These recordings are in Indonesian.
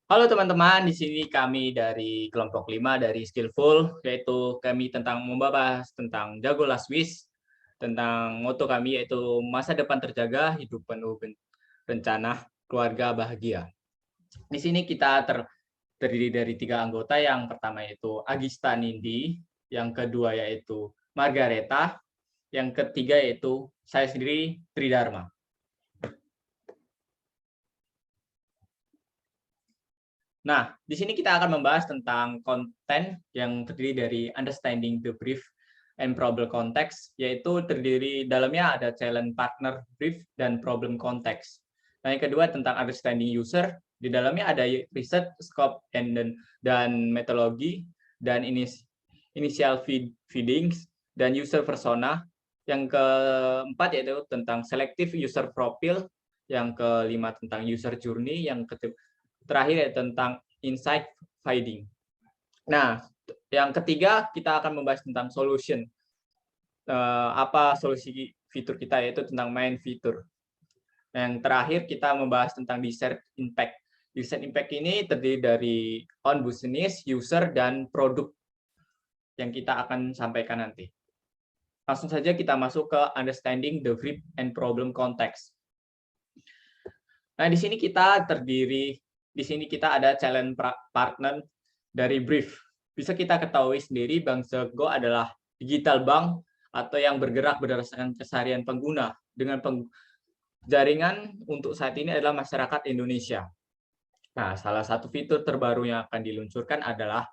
Halo teman-teman, di sini kami dari kelompok 5 dari Skillful, yaitu kami membahas tentang Jago Laswis, tentang moto kami yaitu masa depan terjaga, hidup penuh rencana, keluarga bahagia. Di sini kita terdiri dari 3 anggota, yang pertama yaitu Agista Nindi, yang kedua yaitu Margareta, yang ketiga yaitu saya sendiri, Tridharma. Nah, di sini kita akan membahas tentang konten yang terdiri dari understanding the brief and problem context, yaitu terdiri dalamnya ada challenge partner brief dan problem context. Nah, yang kedua tentang understanding user, di dalamnya ada research scope dan metodologi dan initial feedings dan user persona. Yang keempat yaitu tentang selective user profile, yang kelima tentang user journey, yang terakhir ya tentang insight finding. Nah, yang ketiga kita akan membahas tentang solution. Apa solusi fitur kita, yaitu tentang main fitur. Yang terakhir kita membahas tentang desired impact. Desired impact ini terdiri dari on business, user, dan produk yang kita akan sampaikan nanti. Langsung saja kita masuk ke understanding the brief and problem context. Nah, di sini kita ada challenge partner dari brief. Bisa kita ketahui sendiri, Bank Jago adalah digital bank atau yang bergerak berdasarkan keseharian pengguna dengan jaringan untuk saat ini adalah masyarakat Indonesia. Nah, salah satu fitur terbaru yang akan diluncurkan adalah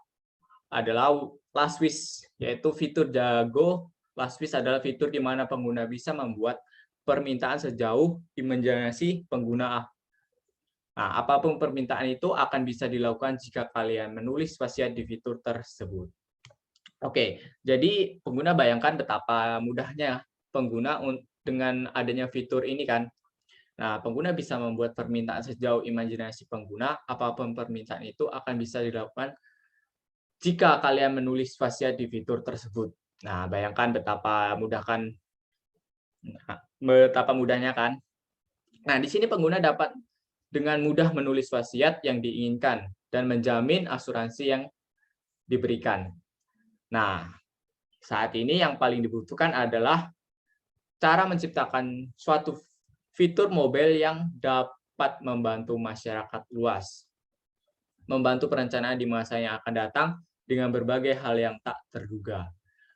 Laswis, yaitu fitur Jago. Laswis adalah fitur di mana pengguna bisa membuat permintaan sejauh imajinasi pengguna. Nah, apapun permintaan itu akan bisa dilakukan jika kalian menulis wasiat di fitur tersebut. Oke, jadi pengguna bayangkan betapa mudahnya pengguna dengan adanya fitur ini kan. Nah, pengguna bisa membuat permintaan sejauh imajinasi pengguna, apapun permintaan itu akan bisa dilakukan jika kalian menulis wasiat di fitur tersebut. Nah, bayangkan betapa mudahnya kan. Nah, di sini pengguna dapat dengan mudah menulis wasiat yang diinginkan dan menjamin asuransi yang diberikan. Nah, saat ini yang paling dibutuhkan adalah cara menciptakan suatu fitur mobile yang dapat membantu masyarakat luas, membantu perencanaan di masa yang akan datang dengan berbagai hal yang tak terduga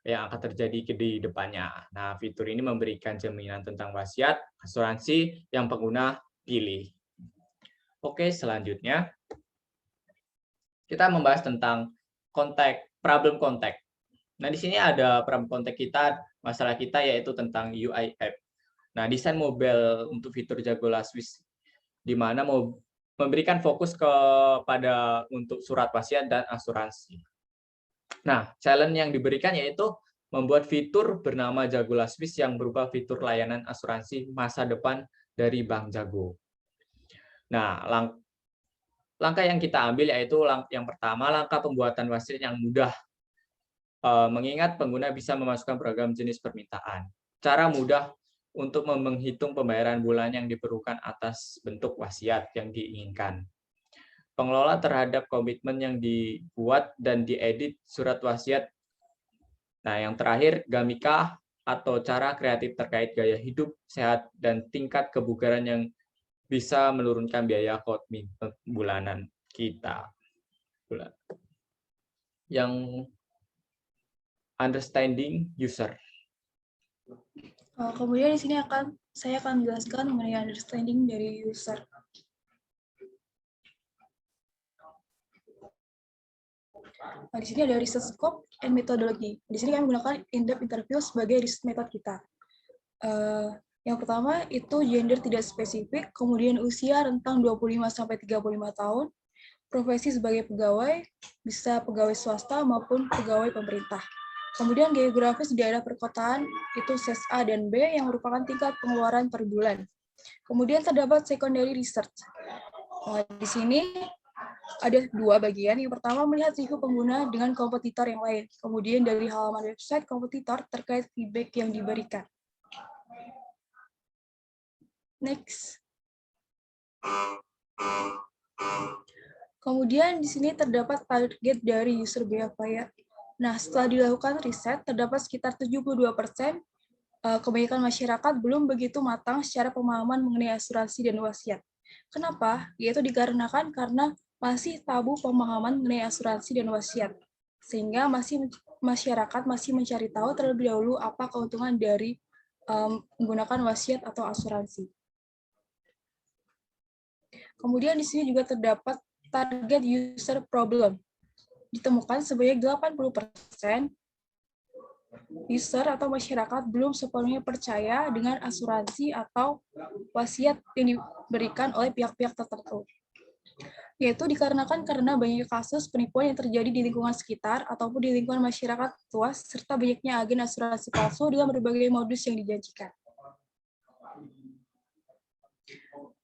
yang akan terjadi di depannya. Nah, fitur ini memberikan jaminan tentang wasiat, asuransi yang pengguna pilih. Oke, selanjutnya kita membahas tentang problem konteks. Nah, di sini ada problem konteks kita, masalah kita yaitu tentang UI app. Nah, desain mobile untuk fitur Jago Laswis di mana mau memberikan fokus kepada untuk surat wasiat dan asuransi. Nah, challenge yang diberikan yaitu membuat fitur bernama Jago Laswis yang berupa fitur layanan asuransi masa depan dari Bank Jago. Nah, langkah yang kita ambil yaitu yang pertama, langkah pembuatan wasiat yang mudah. Mengingat pengguna bisa memasukkan beragam jenis permintaan. Cara mudah untuk menghitung pembayaran bulan yang diperlukan atas bentuk wasiat yang diinginkan. Pengelola terhadap komitmen yang dibuat dan diedit surat wasiat. Nah, yang terakhir, gamika atau cara kreatif terkait gaya hidup sehat dan tingkat kebugaran yang bisa menurunkan biaya komitmen bulanan kita. Yang understanding user. Kemudian di sini saya akan menjelaskan mengenai understanding dari user. Di sini ada research scope and methodology. Di sini kami menggunakan in-depth interview sebagai research method kita. Yang pertama itu gender tidak spesifik, kemudian usia rentang 25-35 tahun, profesi sebagai pegawai, bisa pegawai swasta maupun pegawai pemerintah. Kemudian geografis di daerah perkotaan itu SES A dan B yang merupakan tingkat pengeluaran per bulan. Kemudian terdapat secondary research. Di sini ada 2 bagian. Yang pertama melihat review pengguna dengan kompetitor yang lain. Kemudian dari halaman website kompetitor terkait feedback yang diberikan. Next. Kemudian di sini terdapat target dari user behavior. Nah, setelah dilakukan riset, terdapat sekitar 72% kebanyakan masyarakat belum begitu matang secara pemahaman mengenai asuransi dan wasiat. Kenapa? Yaitu dikarenakan karena masih tabu pemahaman mengenai asuransi dan wasiat. Sehingga masyarakat masih mencari tahu terlebih dahulu apa keuntungan dari menggunakan wasiat atau asuransi. Kemudian di sini juga terdapat target user problem. Ditemukan sebanyak 80% user atau masyarakat belum sepenuhnya percaya dengan asuransi atau wasiat yang diberikan oleh pihak-pihak tertentu. Yaitu dikarenakan karena banyak kasus penipuan yang terjadi di lingkungan sekitar ataupun di lingkungan masyarakat luas, serta banyaknya agen asuransi palsu dengan berbagai modus yang dijanjikan.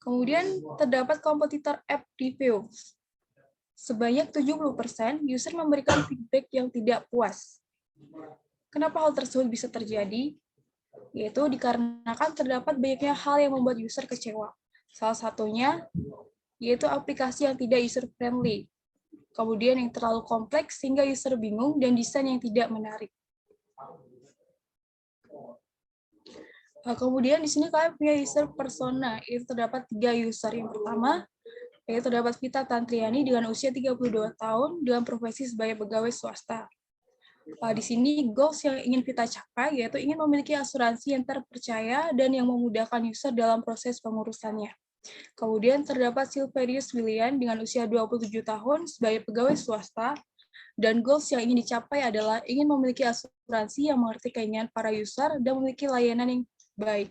Kemudian terdapat kompetitor app reviews. Sebanyak 70% user memberikan feedback yang tidak puas. Kenapa hal tersebut bisa terjadi? Yaitu dikarenakan terdapat banyaknya hal yang membuat user kecewa. Salah satunya yaitu aplikasi yang tidak user-friendly, kemudian yang terlalu kompleks sehingga user bingung, dan desain yang tidak menarik. Kemudian di sini kalian punya user persona, itu terdapat 3 user. Yang pertama, yaitu terdapat Vita Tantriani dengan usia 32 tahun dengan profesi sebagai pegawai swasta. Di sini goals yang ingin Vita capai yaitu ingin memiliki asuransi yang terpercaya dan yang memudahkan user dalam proses pengurusannya. Kemudian terdapat Silverius William dengan usia 27 tahun sebagai pegawai swasta, dan goals yang ingin dicapai adalah ingin memiliki asuransi yang mengerti keinginan para user dan memiliki layanan yang baik.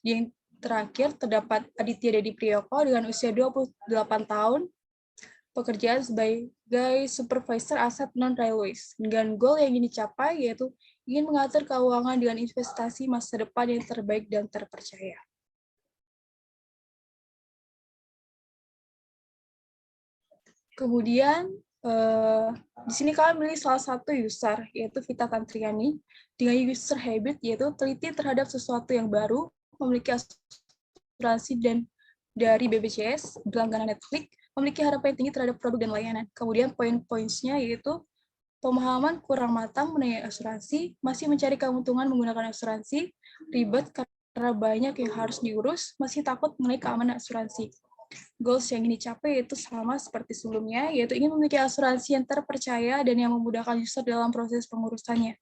Yang terakhir terdapat Aditya Dedi Priyoko dengan usia 28 tahun, pekerjaan sebagai supervisor aset non-railways, dengan goal yang ingin dicapai yaitu ingin mengatur keuangan dengan investasi masa depan yang terbaik dan terpercaya. Kemudian di sini kalian memilih salah satu user, yaitu Vita Tantriani, dengan user habit, yaitu teliti terhadap sesuatu yang baru, memiliki asuransi dan dari BPJS, berlangganan Netflix, memiliki harapan tinggi terhadap produk dan layanan. Kemudian poin-poinnya yaitu pemahaman kurang matang mengenai asuransi, masih mencari keuntungan menggunakan asuransi, ribet karena banyak yang harus diurus, masih takut mengenai keamanan asuransi. Goals yang ingin dicapai itu sama seperti sebelumnya, yaitu ingin memiliki asuransi yang terpercaya dan yang memudahkan user dalam proses pengurusannya.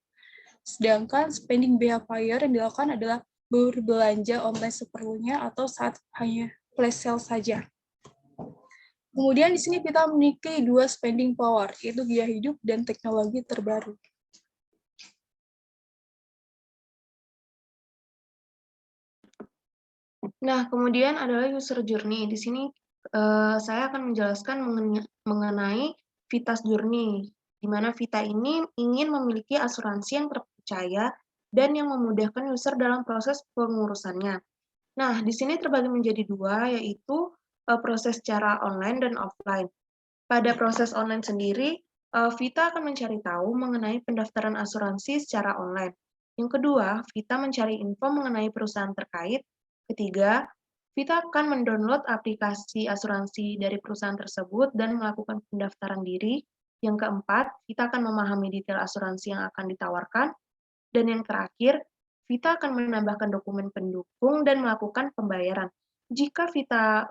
Sedangkan spending behavior yang dilakukan adalah berbelanja online seperlunya atau saat hanya flash sale saja. Kemudian di sini kita memiliki 2 spending power, yaitu gaya hidup dan teknologi terbaru. Nah, kemudian adalah user journey. Di sini saya akan menjelaskan mengenai Vita's journey, di mana Vita ini ingin memiliki asuransi yang terpercaya dan yang memudahkan user dalam proses pengurusannya. Nah, di sini terbagi menjadi 2, yaitu proses secara online dan offline. Pada proses online sendiri, Vita akan mencari tahu mengenai pendaftaran asuransi secara online. Yang kedua, Vita mencari info mengenai perusahaan terkait. Ketiga, Vita akan mendownload aplikasi asuransi dari perusahaan tersebut dan melakukan pendaftaran diri. Yang keempat, Vita akan memahami detail asuransi yang akan ditawarkan. Dan yang terakhir, Vita akan menambahkan dokumen pendukung dan melakukan pembayaran. Jika Vita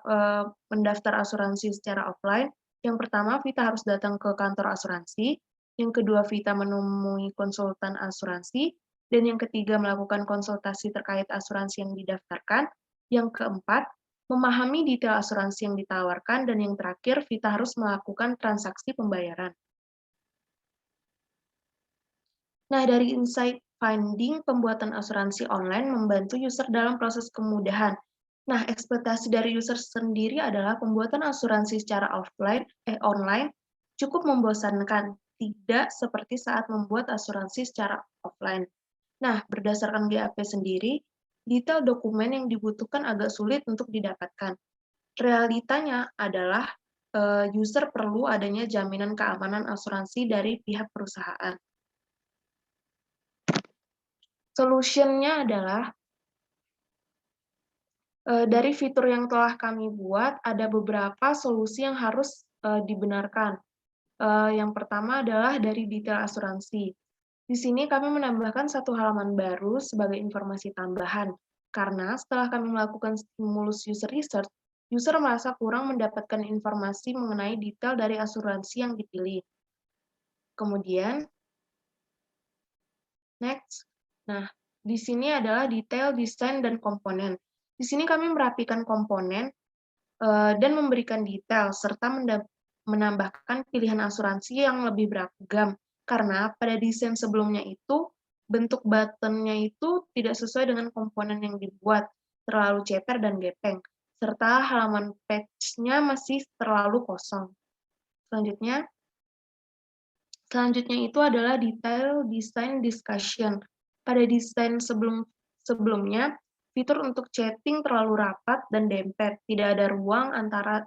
mendaftar asuransi secara offline, yang pertama Vita harus datang ke kantor asuransi, yang kedua Vita menemui konsultan asuransi, dan yang ketiga melakukan konsultasi terkait asuransi yang didaftarkan, yang keempat memahami detail asuransi yang ditawarkan, dan yang terakhir Vita harus melakukan transaksi pembayaran. Nah, dari insight finding, pembuatan asuransi online membantu user dalam proses kemudahan. Nah, ekspektasi dari user sendiri adalah pembuatan asuransi secara online cukup membosankan, tidak seperti saat membuat asuransi secara offline. Nah, berdasarkan GAP sendiri, detail dokumen yang dibutuhkan agak sulit untuk didapatkan. Realitanya adalah user perlu adanya jaminan keamanan asuransi dari pihak perusahaan. Solution-nya adalah dari fitur yang telah kami buat, ada beberapa solusi yang harus dibenarkan. Yang pertama adalah dari detail asuransi. Di sini kami menambahkan satu halaman baru sebagai informasi tambahan, karena setelah kami melakukan stimulus user research, user merasa kurang mendapatkan informasi mengenai detail dari asuransi yang dipilih. Kemudian, next. Nah, di sini adalah detail desain dan komponen. Di sini kami merapikan komponen dan memberikan detail, serta menambahkan pilihan asuransi yang lebih beragam. Karena pada desain sebelumnya itu, bentuk button-nya itu tidak sesuai dengan komponen yang dibuat, terlalu ceper dan gepeng, serta halaman page-nya masih terlalu kosong. Selanjutnya itu adalah detail design discussion. Pada desain sebelumnya, fitur untuk chatting terlalu rapat dan dempet, tidak ada ruang antara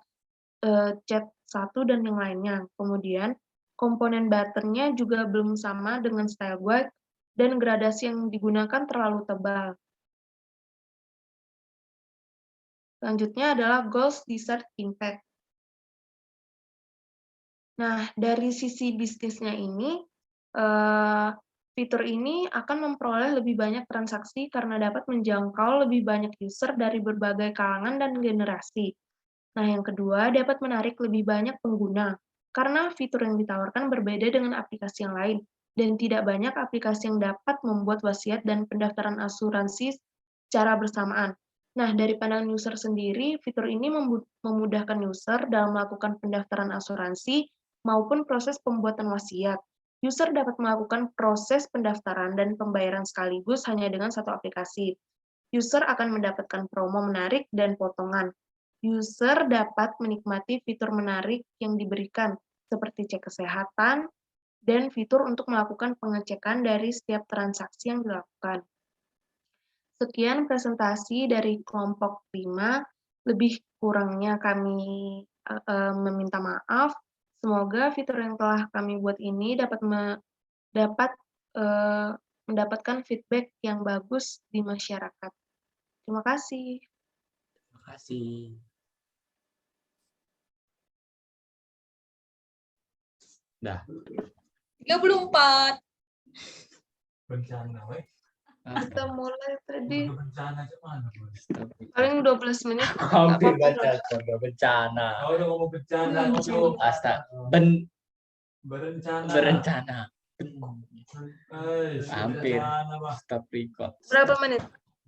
chat satu dan yang lainnya. Kemudian, komponen button-nya juga belum sama dengan style guide, dan gradasi yang digunakan terlalu tebal. Selanjutnya adalah goals, desired impact. Nah, dari sisi bisnisnya ini, fitur ini akan memperoleh lebih banyak transaksi karena dapat menjangkau lebih banyak user dari berbagai kalangan dan generasi. Nah, yang kedua, dapat menarik lebih banyak pengguna, karena fitur yang ditawarkan berbeda dengan aplikasi yang lain, dan tidak banyak aplikasi yang dapat membuat wasiat dan pendaftaran asuransi secara bersamaan. Nah, dari pandangan user sendiri, fitur ini memudahkan user dalam melakukan pendaftaran asuransi maupun proses pembuatan wasiat. User dapat melakukan proses pendaftaran dan pembayaran sekaligus hanya dengan satu aplikasi. User akan mendapatkan promo menarik dan potongan. User dapat menikmati fitur menarik yang diberikan, seperti cek kesehatan, dan fitur untuk melakukan pengecekan dari setiap transaksi yang dilakukan. Sekian presentasi dari kelompok 5, lebih kurangnya kami meminta maaf. Semoga fitur yang telah kami buat ini dapat mendapatkan feedback yang bagus di masyarakat. Terima kasih. Terima kasih. Dah. 34. Bencana, weh. Kita mulai tadi Bencana cuman. paling 12 menit. Hampir Nggak apa-apa. baca coba bencana. Oh, udah ngomong bencana itu. Astaga. Berencana. Hampir. Stop record. Berapa menit?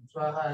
Suara